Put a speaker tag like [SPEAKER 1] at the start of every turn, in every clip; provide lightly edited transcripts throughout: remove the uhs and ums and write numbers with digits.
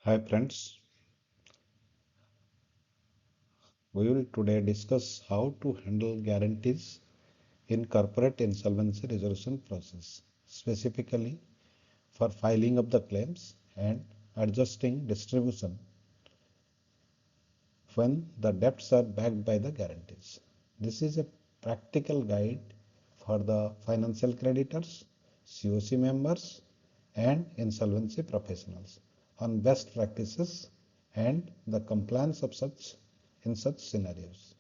[SPEAKER 1] Hi friends, we will today discuss how to handle guarantees in corporate insolvency resolution process, specifically for filing of the claims and adjusting distribution when the debts are backed by the guarantees. This is a practical guide for the financial creditors, COC members, and insolvency professionals on best practices and the compliance of such in such scenarios.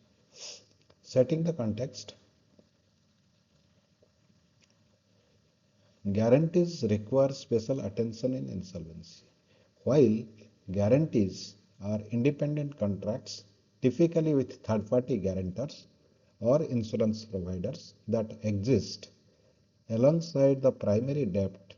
[SPEAKER 1] Setting the context, guarantees require special attention in insolvency. While guarantees are independent contracts, typically with third party guarantors or insurance providers that exist alongside the primary debt,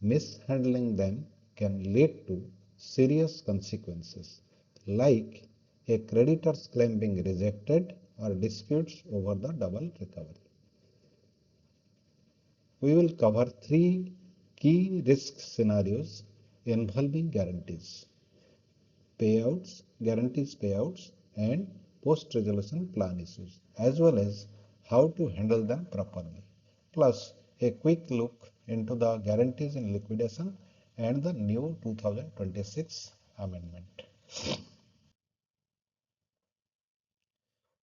[SPEAKER 1] mishandling them can lead to serious consequences, like a creditor's claim being rejected or disputes over the double recovery. We will cover three key risk scenarios involving guarantees payouts, and post-resolution plan issues, as well as how to handle them properly. Plus, a quick look into the guarantees in liquidation and the new 2026 amendment.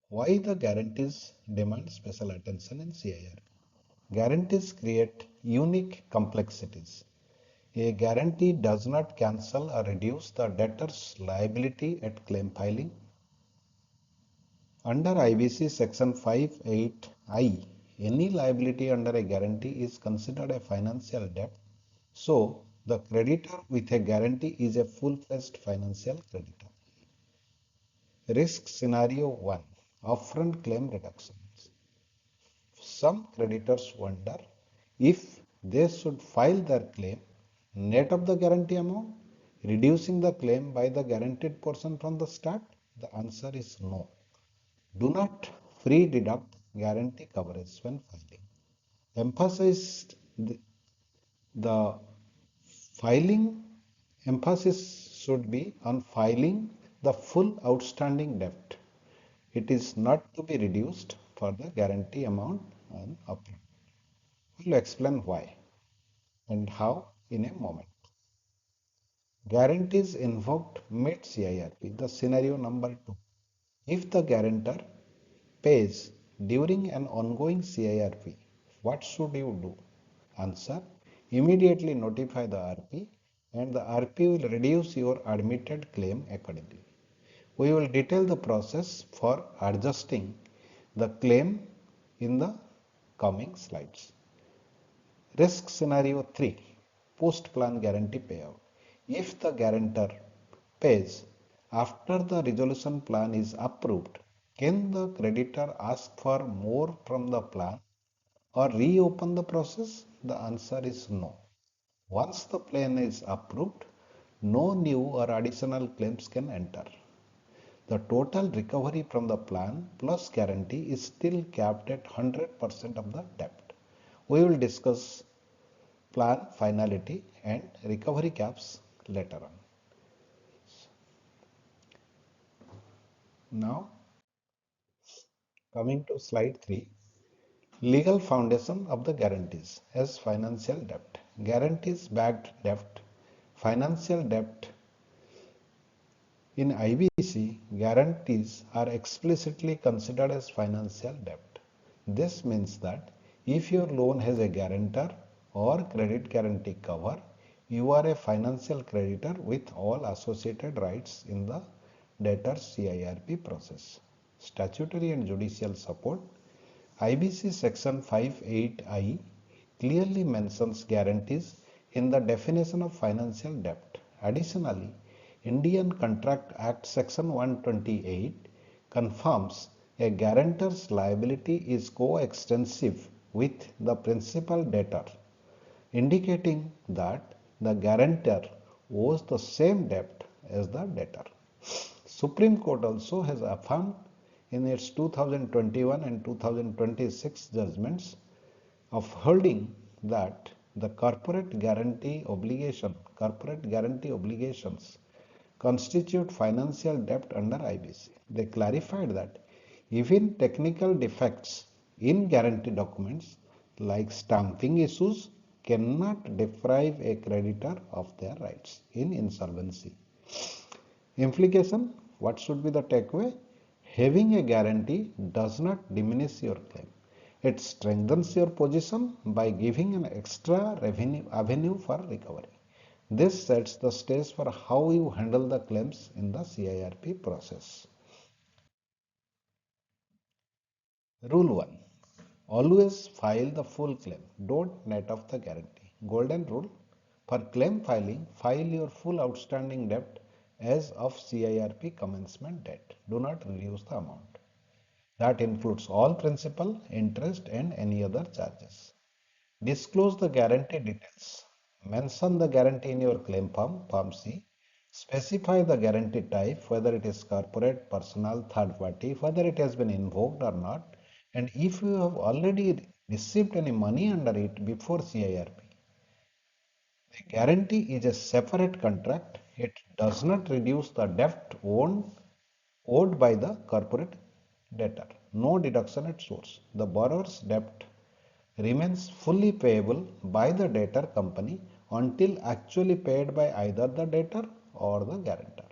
[SPEAKER 1] Why the guarantees demand special attention in CIRP? Guarantees create unique complexities. A guarantee does not cancel or reduce the debtor's liability at claim filing. Under IBC section 58I, any liability under a guarantee is considered a financial debt. So, the creditor with a guarantee is a full-fledged financial creditor. Risk scenario 1, upfront claim reductions. Some creditors wonder if they should file their claim net of the guarantee amount, reducing the claim by the guaranteed portion from the start. The answer is no. Do not free deduct guarantee coverage when filing. Emphasized the filing emphasis should be on filing the full outstanding debt. It is not to be reduced for the guarantee amount on upfront. We'll explain why and how in a moment. Guarantees invoked mid CIRP, the scenario number 2. If the guarantor pays during an ongoing CIRP, what should you do? Answer: immediately notify the RP and the RP will reduce your admitted claim accordingly. We will detail the process for adjusting the claim in the coming slides. Risk scenario 3, post plan guarantee payout. If the guarantor pays after the resolution plan is approved, can the creditor ask for more from the plan or reopen the process? The answer is no. Once the plan is approved, no new or additional claims can enter. The total recovery from the plan plus guarantee is still capped at 100% of the debt. We will discuss plan finality and recovery caps later on. Now, coming to slide 3, legal foundation of the guarantees as financial debt. Guarantees backed debt. Financial debt. In IBC, guarantees are explicitly considered as financial debt. This means that if your loan has a guarantor or credit guarantee cover, you are a financial creditor with all associated rights in the debtor's CIRP process. Statutory and judicial support. IBC section 58I clearly mentions guarantees in the definition of financial debt. Additionally, Indian Contract Act section 128 confirms a guarantor's liability is coextensive with the principal debtor, indicating that the guarantor owes the same debt as the debtor. Supreme Court also has affirmed in its 2021 and 2026 judgments of holding that the corporate guarantee obligations constitute financial debt under IBC. They clarified that even technical defects in guarantee documents like stamping issues cannot deprive a creditor of their rights in insolvency. Implication: what should be the takeaway? Having a guarantee does not diminish your claim. It strengthens your position by giving an extra revenue avenue for recovery. This sets the stage for how you handle the claims in the CIRP process. Rule 1. Always file the full claim. Don't net off the guarantee. Golden rule. For claim filing, file your full outstanding debt as of CIRP commencement date. Do not reduce the amount. That includes all principal, interest and any other charges. Disclose the guarantee details. Mention the guarantee in your claim form, Form C. Specify the guarantee type, whether it is corporate, personal, third party, whether it has been invoked or not, and if you have already received any money under it before CIRP. The guarantee is a separate contract. It does not reduce the debt owed by the corporate debtor. No deduction at source. The borrower's debt remains fully payable by the debtor company until actually paid by either the debtor or the guarantor.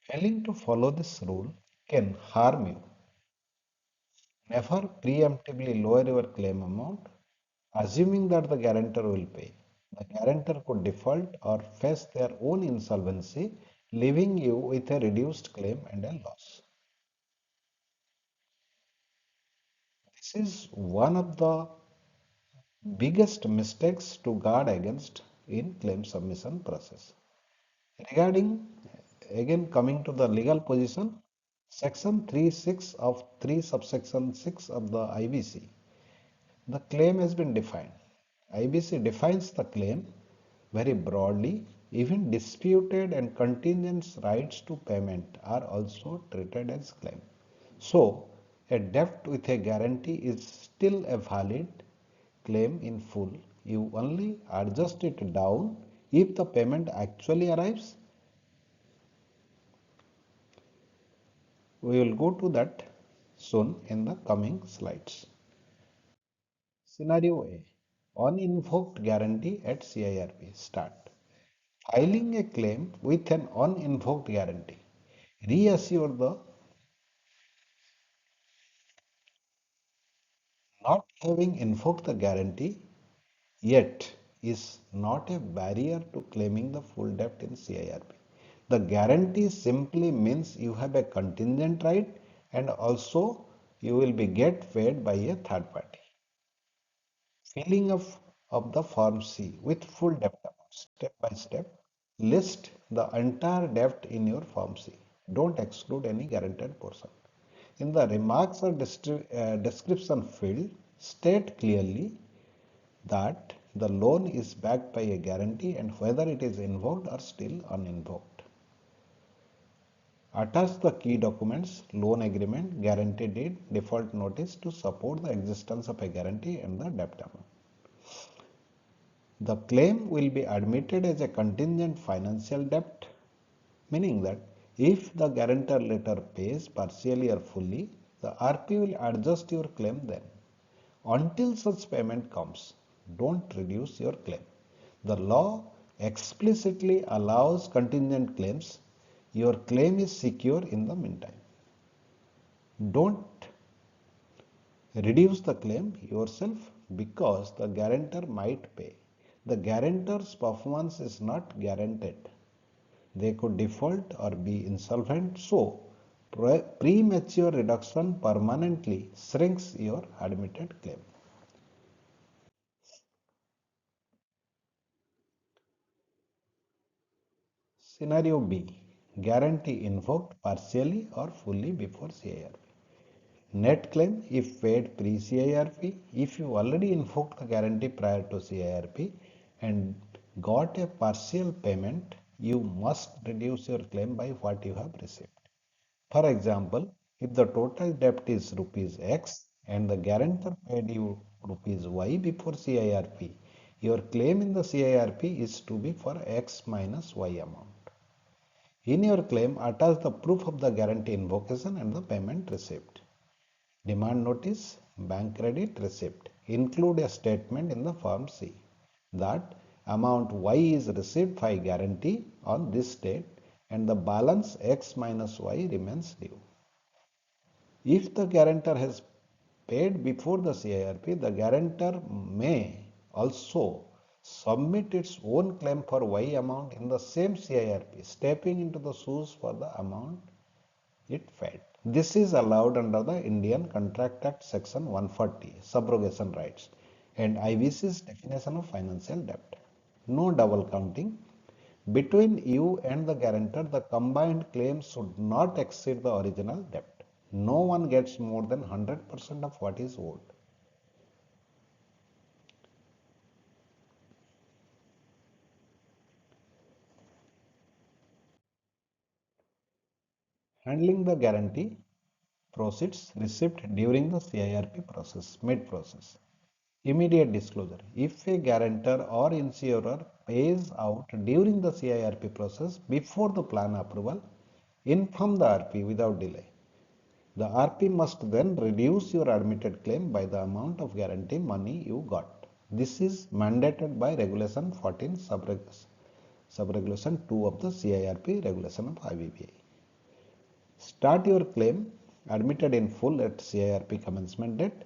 [SPEAKER 1] Failing to follow this rule can harm you. Never preemptively lower your claim amount, assuming that the guarantor will pay. The guarantor could default or face their own insolvency, leaving you with a reduced claim and a loss. This is one of the biggest mistakes to guard against in claim submission process. Regarding, again coming to the legal position, section 3.6 of 3 subsection 6 of the IBC, the claim has been defined. IBC defines the claim very broadly. Even disputed and contingent rights to payment are also treated as claim. So, a debt with a guarantee is still a valid claim in full. You only adjust it down if the payment actually arrives. We will go to that soon in the coming slides. Scenario A. Uninvoked guarantee at CIRP. Start. Filing a claim with an uninvoked guarantee. Reassure the not having invoked the guarantee yet is not a barrier to claiming the full debt in CIRP. The guarantee simply means you have a contingent right and also you will be get paid by a third party. Filling of the Form C with full debt amount step by step. List the entire debt in your Form C. Don't exclude any guaranteed portion. In the remarks or description field, state clearly that the loan is backed by a guarantee and whether it is invoked or still uninvoked. Attach the key documents, loan agreement, guarantee deed, default notice to support the existence of a guarantee and the debt amount. The claim will be admitted as a contingent financial debt, meaning that if the guarantor later pays partially or fully, the RP will adjust your claim then. Until such payment comes, don't reduce your claim. The law explicitly allows contingent claims. Your claim is secure in the meantime. Don't reduce the claim yourself because the guarantor might pay. The guarantor's performance is not guaranteed. They could default or be insolvent. So, premature reduction permanently shrinks your admitted claim. Scenario B. Guarantee invoked partially or fully before CIRP. Net claim if paid pre-CIRP. If you already invoked the guarantee prior to CIRP and got a partial payment, you must reduce your claim by what you have received. For example, if the total debt is rupees X and the guarantor paid you rupees Y before CIRP, Your claim in the CIRP is to be for X minus Y amount. In your claim, attach the proof of the guarantee invocation and the payment receipt. Demand notice, bank credit receipt. Include a statement in the form C that amount Y is received by guarantee on this date and the balance X minus Y remains due. If the guarantor has paid before the CIRP, the guarantor may also submit its own claim for Y amount in the same CIRP, stepping into the shoes for the amount it paid. This is allowed under the Indian Contract Act Section 140, subrogation rights, and IBC's definition of financial debt. No double counting. Between you and the guarantor, the combined claim should not exceed the original debt. No one gets more than 100% of what is owed. Handling the guarantee proceeds received during the CIRP process, mid process. Immediate disclosure. If a guarantor or insurer pays out during the CIRP process before the plan approval, inform the RP without delay. The RP must then reduce your admitted claim by the amount of guarantee money you got. This is mandated by Regulation 14 Subregulation 2 of the CIRP Regulation of IBBA. Start your claim admitted in full at CIRP commencement date.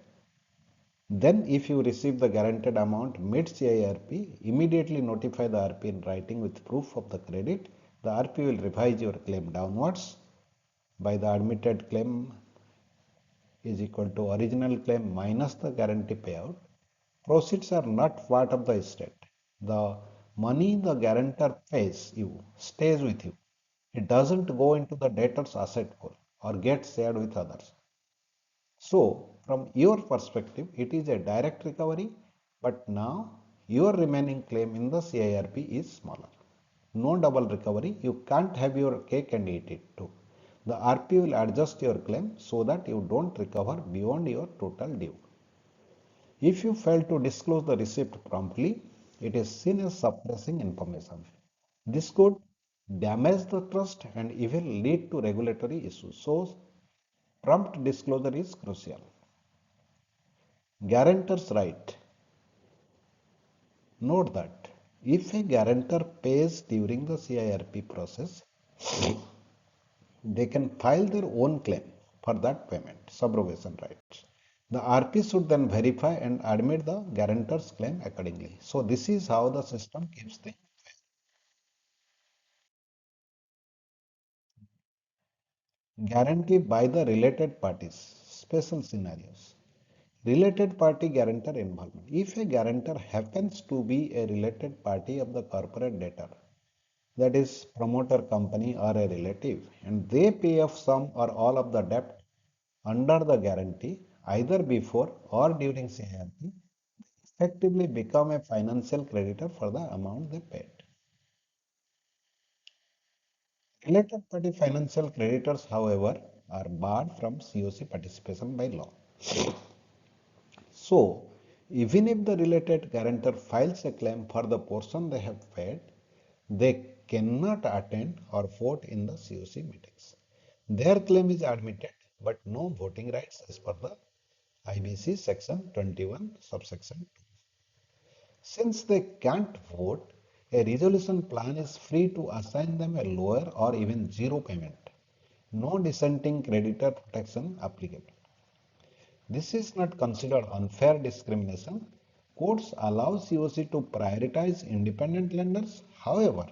[SPEAKER 1] Then if you receive the guaranteed amount mid-CIRP, immediately notify the RP in writing with proof of the credit. The RP will revise your claim downwards by the admitted claim is equal to original claim minus the guarantee payout. Proceeds are not part of the estate. The money the guarantor pays you stays with you. It doesn't go into the debtor's asset pool or get shared with others. So, from your perspective, it is a direct recovery, but now your remaining claim in the CIRP is smaller. No double recovery, you can't have your cake and eat it too. The RP will adjust your claim so that you don't recover beyond your total due. If you fail to disclose the receipt promptly, it is seen as suppressing information. This could damage the trust and even lead to regulatory issues. So, prompt disclosure is crucial. Guarantor's right. Note that if a guarantor pays during the CIRP process, they can file their own claim for that payment, subrogation rights. The RP should then verify and admit the guarantor's claim accordingly. So this is how the system keeps the guarantee by the related parties, special scenarios. Related party guarantor involvement. If a guarantor happens to be a related party of the corporate debtor, that is promoter company or a relative, and they pay off some or all of the debt under the guarantee either before or during CIRP, effectively become a financial creditor for the amount they paid. Related party financial creditors, however, are barred from COC participation by law. So, even if the related guarantor files a claim for the portion they have paid, they cannot attend or vote in the COC meetings. Their claim is admitted, but no voting rights as per the IBC section 21 subsection 2. Since they can't vote, a resolution plan is free to assign them a lower or even zero payment. No dissenting creditor protection applicable. This is not considered unfair discrimination. Courts allow COC to prioritize independent lenders. However,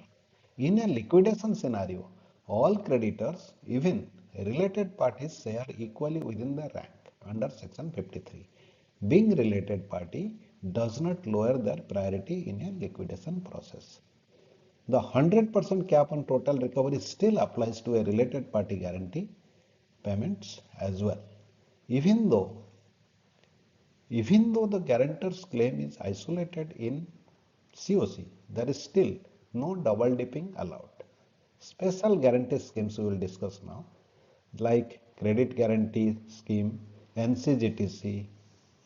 [SPEAKER 1] in a liquidation scenario, all creditors, even related parties, share equally within the rank under Section 53. Being related party does not lower their priority in a liquidation process. The 100% cap on total recovery still applies to a related party guarantee payments as well. Even though even though the guarantor's claim is isolated in COC, there is still no double dipping allowed. Special guarantee schemes we will discuss now, like credit guarantee scheme, NCGTC,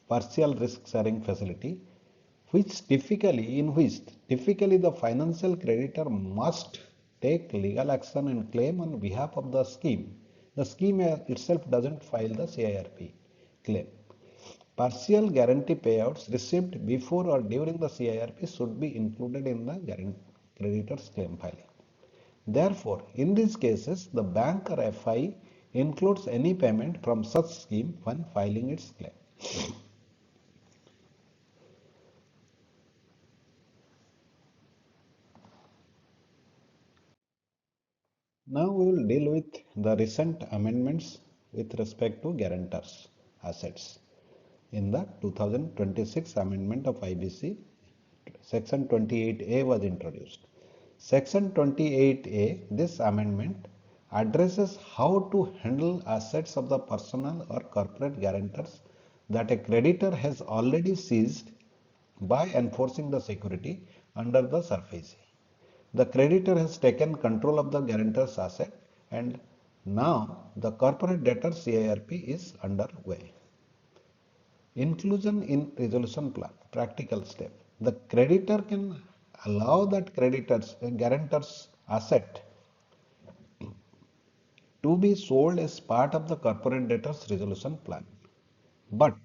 [SPEAKER 1] partial risk sharing facility, which typically the financial creditor must take legal action and claim on behalf of the scheme. The scheme itself doesn't file the CIRP claim. Partial guarantee payouts received before or during the CIRP should be included in the creditor's claim filing. Therefore, in these cases, the bank or FI includes any payment from such scheme when filing its claim. Now we will deal with the recent amendments with respect to guarantors' assets. In the 2026 amendment of IBC, Section 28A was introduced. Section 28A, this amendment addresses how to handle assets of the personal or corporate guarantors that a creditor has already seized by enforcing the security under the SIRP. The creditor has taken control of the guarantor's asset and now the corporate debtor CIRP is underway. Inclusion in resolution plan, practical step. The creditor can allow that guarantor's asset to be sold as part of the corporate debtor's resolution plan, but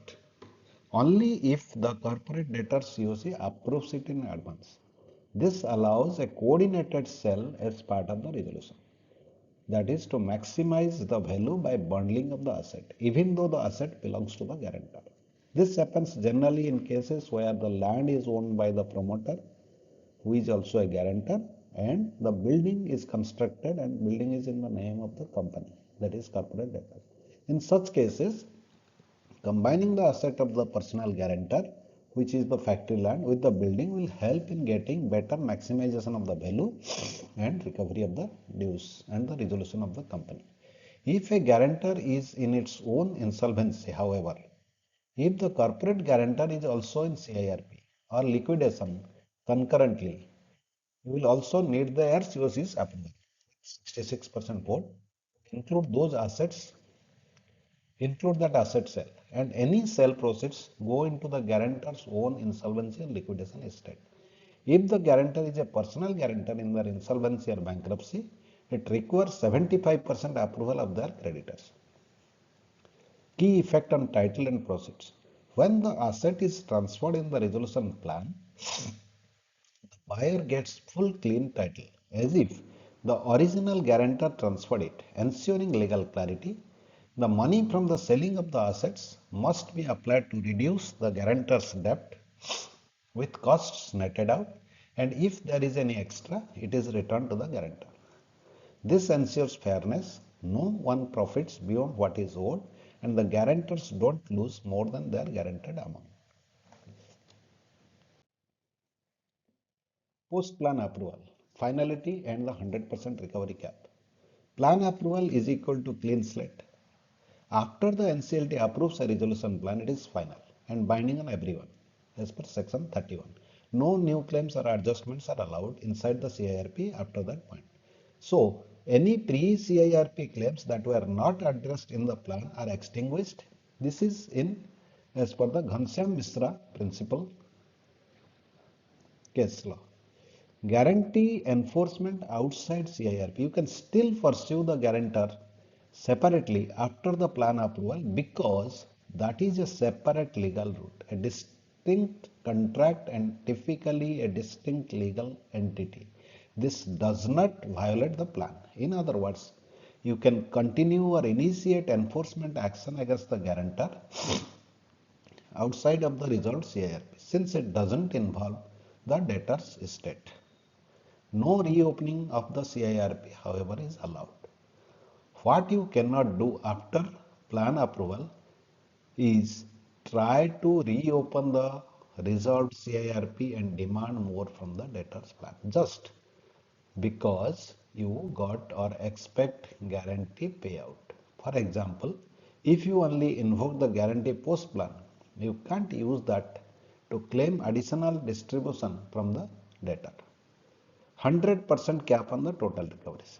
[SPEAKER 1] only if the corporate debtor's COC approves it in advance. This allows a coordinated sale as part of the resolution. That is to maximize the value by bundling of the asset, even though the asset belongs to the guarantor. This happens generally in cases where the land is owned by the promoter, who is also a guarantor, and the building is constructed and building is in the name of the company, that is corporate debtor. In such cases, combining the asset of the personal guarantor, which is the factory land, with the building will help in getting better maximization of the value and recovery of the dues and the resolution of the company. If a guarantor is in its own insolvency, however, if the corporate guarantor is also in CIRP or liquidation concurrently, you will also need the RCOC's approval. 66% vote include those assets, include that asset sale, and any sale proceeds go into the guarantor's own insolvency and liquidation estate. If the guarantor is a personal guarantor in their insolvency or bankruptcy, it requires 75% approval of their creditors. Key effect on title and proceeds. When the asset is transferred in the resolution plan, the buyer gets full clean title as if the original guarantor transferred it, ensuring legal clarity. The money from the selling of the assets must be applied to reduce the guarantor's debt with costs netted out, and if there is any extra, it is returned to the guarantor. This ensures fairness. No one profits beyond what is owed, and the guarantors don't lose more than their guaranteed amount. Post-plan approval, finality and the 100% recovery cap. Plan approval is equal to clean slate. After the NCLT approves a resolution plan, it is final and binding on everyone as per section 31. No new claims or adjustments are allowed inside the CIRP after that point. So, any pre-CIRP claims that were not addressed in the plan are extinguished. This is in as per the Ghanshyam Misra principle case law. Guarantee enforcement outside CIRP. You can still pursue the guarantor separately after the plan approval because that is a separate legal route, a distinct contract and typically a distinct legal entity. This does not violate the plan. In other words, you can continue or initiate enforcement action against the guarantor outside of the resolved CIRP since it doesn't involve the debtor's estate. No reopening of the CIRP, however, is allowed. What you cannot do after plan approval is try to reopen the resolved CIRP and demand more from the debtor's plan just because you got or expect guarantee payout. For example, if you only invoke the guarantee post plan, you can't use that to claim additional distribution from the debtor. 100% cap on the total recoveries.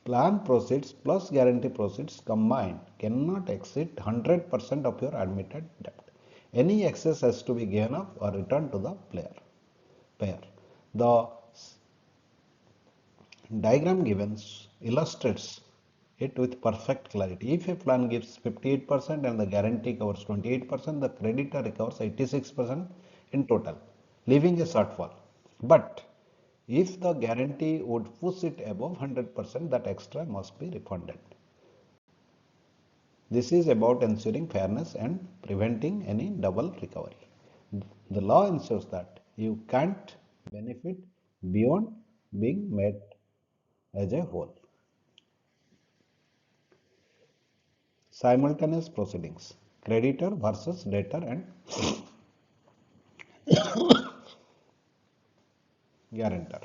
[SPEAKER 1] Plan proceeds plus guarantee proceeds combined cannot exceed 100% of your admitted debt. Any excess has to be given up or returned to the payer. The diagram given illustrates it with perfect clarity. If a plan gives 58% and the guarantee covers 28%, the creditor recovers 86% in total, leaving a shortfall. But if the guarantee would push it above 100%, that extra must be refunded. This is about ensuring fairness and preventing any double recovery. The law ensures that you can't benefit beyond being made as a whole. Simultaneous proceedings, creditor versus debtor and guarantor.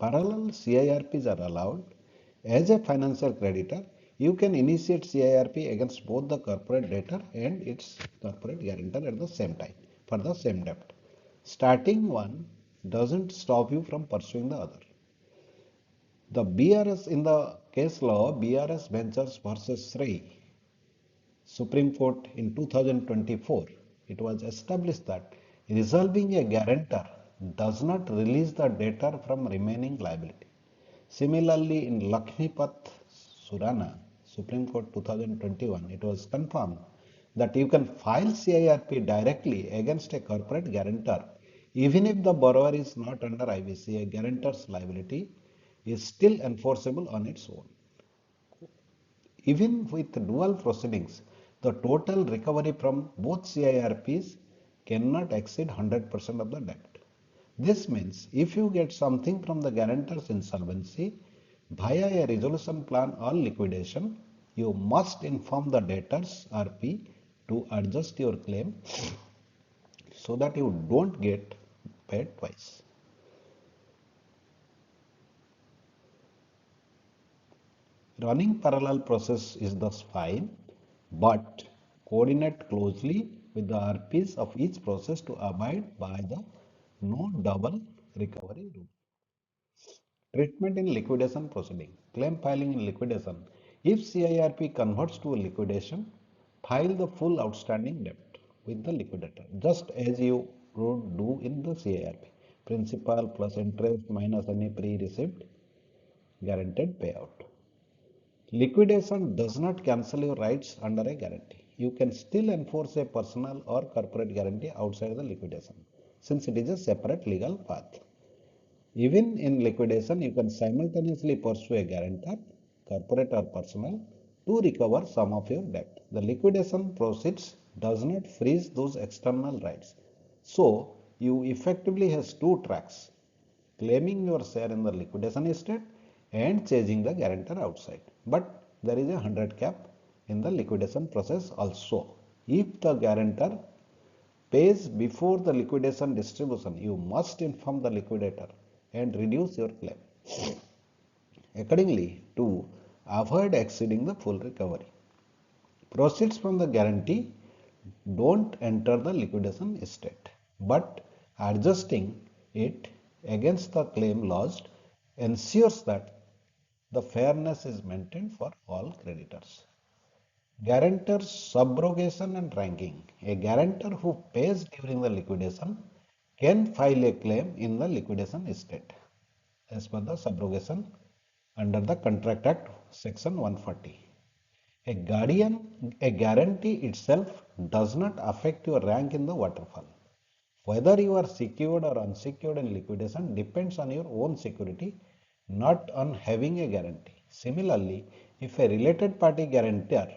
[SPEAKER 1] Parallel CIRPs are allowed. As a financial creditor, you can initiate CIRP against both the corporate debtor and its corporate guarantor at the same time for the same debt. Starting one doesn't stop you from pursuing the other. The BRS in the case law, BRS Ventures versus Sri, Supreme Court in 2024, it was established that resolving a guarantor does not release the debtor from remaining liability. Similarly, in Lakshmipat Surana, Supreme Court 2021, it was confirmed that you can file CIRP directly against a corporate guarantor even if the borrower is not under IBC. A guarantor's liability is still enforceable on its own. Even with dual proceedings, the total recovery from both CIRPs cannot exceed 100% of the debt. This means if you get something from the guarantor's insolvency via a resolution plan or liquidation, you must inform the debtor's RP to adjust your claim so that you don't get paid twice. Running parallel process is thus fine, but coordinate closely with the RPs of each process to abide by the no double recovery rule. Treatment in liquidation proceeding. Claim filing in liquidation. If CIRP converts to a liquidation, file the full outstanding debt with the liquidator, just as you would do in the CIRP. Principal plus interest minus any pre-received guaranteed payout. Liquidation does not cancel your rights under a guarantee. You can still enforce a personal or corporate guarantee outside the liquidation, since it is a separate legal path. Even in liquidation, you can simultaneously pursue a guarantor, corporate or personal, to recover some of your debt. The liquidation proceeds does not freeze those external rights. So, you effectively has two tracks, claiming your share in the liquidation estate and chasing the guarantor outside. But there is a 100 cap in the liquidation process also. If the guarantor pays before the liquidation distribution, you must inform the liquidator and reduce your claim accordingly to avoid exceeding the full recovery. Proceeds from the guarantee don't enter the liquidation estate, but adjusting it against the claim lodged ensures that the fairness is maintained for all creditors. Guarantor's subrogation and ranking. A guarantor who pays during the liquidation can file a claim in the liquidation estate as per the subrogation under the Contract Act section 140. A guarantee itself does not affect your rank in the waterfall. Whether you are secured or unsecured in liquidation depends on your own security, not on having a guarantee. Similarly, if a related party guarantor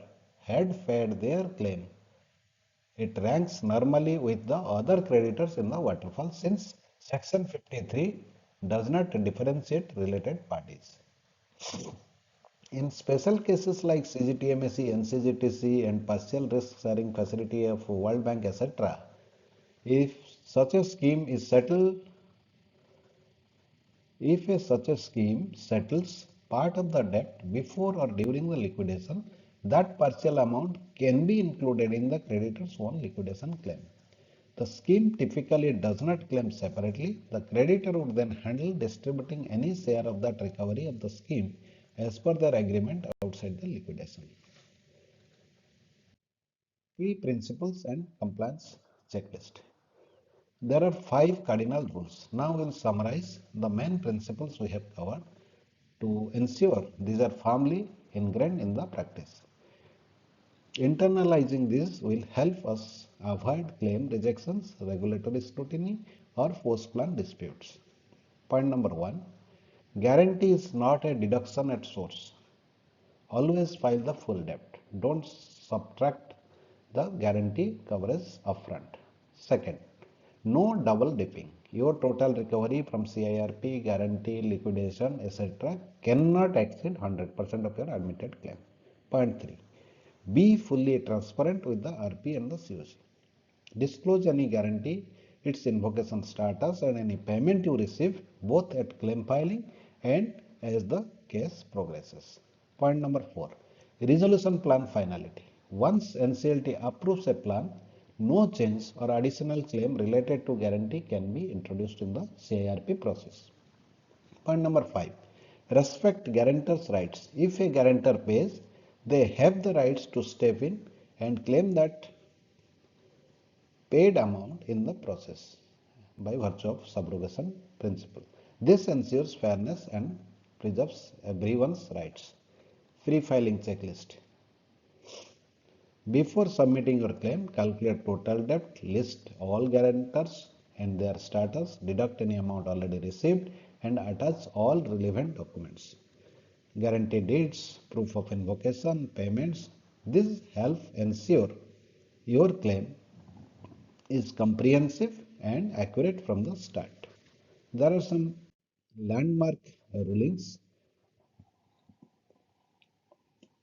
[SPEAKER 1] had paid their claim, it ranks normally with the other creditors in the waterfall since section 53 does not differentiate related parties. In special cases like CGTMSE, NCGTC and partial risk sharing facility of World Bank etc., if such a scheme is settled, if such a scheme settles part of the debt before or during the liquidation, that partial amount can be included in the creditor's own liquidation claim. The scheme typically does not claim separately. The creditor would then handle distributing any share of that recovery of the scheme as per their agreement outside the liquidation. Key principles and compliance checklist. There are 5 cardinal rules. Now we'll summarize the main principles we have covered to ensure these are firmly ingrained in the practice. Internalizing this will help us avoid claim rejections, regulatory scrutiny, or post-plan disputes. Point number 1. Guarantee is not a deduction at source. Always file the full debt. Don't subtract the guarantee coverage upfront. Second, no double dipping. Your total recovery from CIRP, guarantee, liquidation, etc. cannot exceed 100% of your admitted claim. Point 3. Be fully transparent with the RP and the COC. Disclose any guarantee, its invocation status, and any payment you receive both at claim filing and as the case progresses. Point number 4. Resolution plan finality. Once NCLT approves a plan, no change or additional claim related to guarantee can be introduced in the CIRP process. Point number 5. Respect guarantor's rights. If a guarantor pays, they have the rights to step in and claim that paid amount in the process by virtue of subrogation principle. This ensures fairness and preserves everyone's rights. Free filing checklist. Before submitting your claim, calculate total debt, list all guarantors and their status, deduct any amount already received, and attach all relevant documents. Guarantee deeds, proof of invocation, payments. This helps ensure your claim is comprehensive and accurate from the start. There are some landmark rulings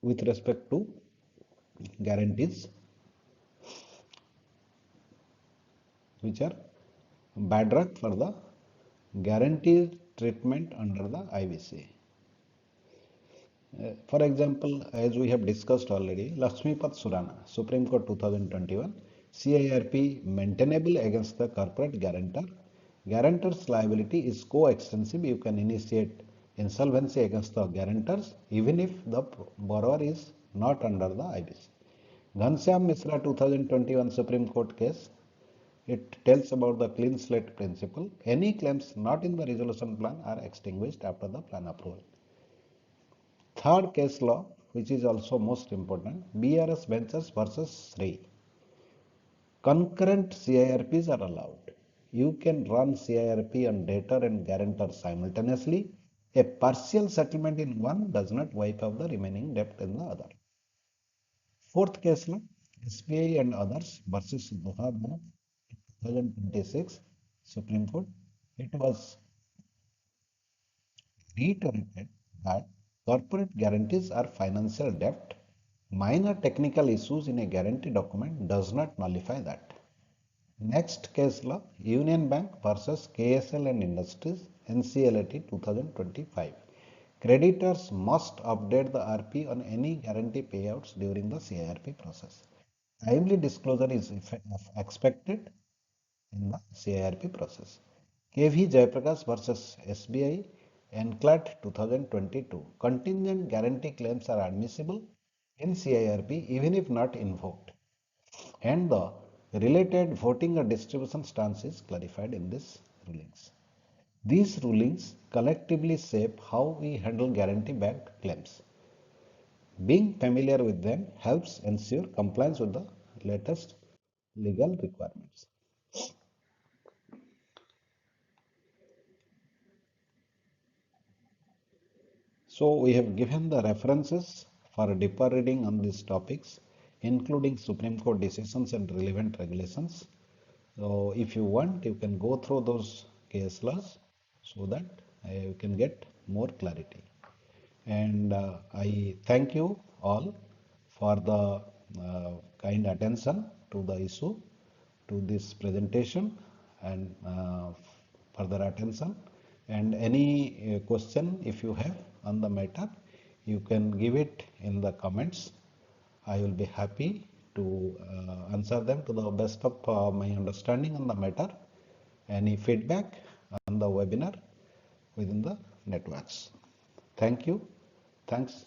[SPEAKER 1] with respect to guarantees which are bedrock for the guaranteed treatment under the IBC. For example, as we have discussed already, Lakshmipat Surana, Supreme Court 2021, CIRP maintainable against the corporate guarantor. Guarantor's liability is co-extensive. You can initiate insolvency against the guarantors even if the borrower is not under the IBC. Ghanshyam Misra 2021 Supreme Court case, it tells about the clean slate principle. Any claims not in the resolution plan are extinguished after the plan approval. Third case law, which is also most important, BRS Ventures versus Sri. Concurrent CIRPs are allowed. You can run CIRP on debtor and guarantor simultaneously. A partial settlement in one does not wipe out the remaining debt in the other. Fourth case law, SBI and others versus Doha 2026 Supreme Court. It was reiterated that corporate guarantees are financial debt. Minor technical issues in a guarantee document does not nullify that. Next case law, Union Bank versus KSL and Industries, NCLAT 2025. Creditors must update the RP on any guarantee payouts during the CIRP process. Timely disclosure is expected in the CIRP process. KV Jayaprakash versus SBI, NCLAT 2022. Contingent guarantee claims are admissible in CIRP even if not invoked, and the related voting or distribution stance is clarified in these rulings. These rulings collectively shape how we handle guarantee-backed claims. Being familiar with them helps ensure compliance with the latest legal requirements. So we have given the references for deeper reading on these topics, including Supreme Court decisions and relevant regulations. So if you want, you can go through those case laws so that you can get more clarity. And I thank you all for the kind attention to the issue, to this presentation, and further attention. And any question if you have on the matter, you can give it in the comments. I will be happy to answer them to the best of my understanding on the matter. Any feedback on the webinar within the networks. Thank you. Thanks.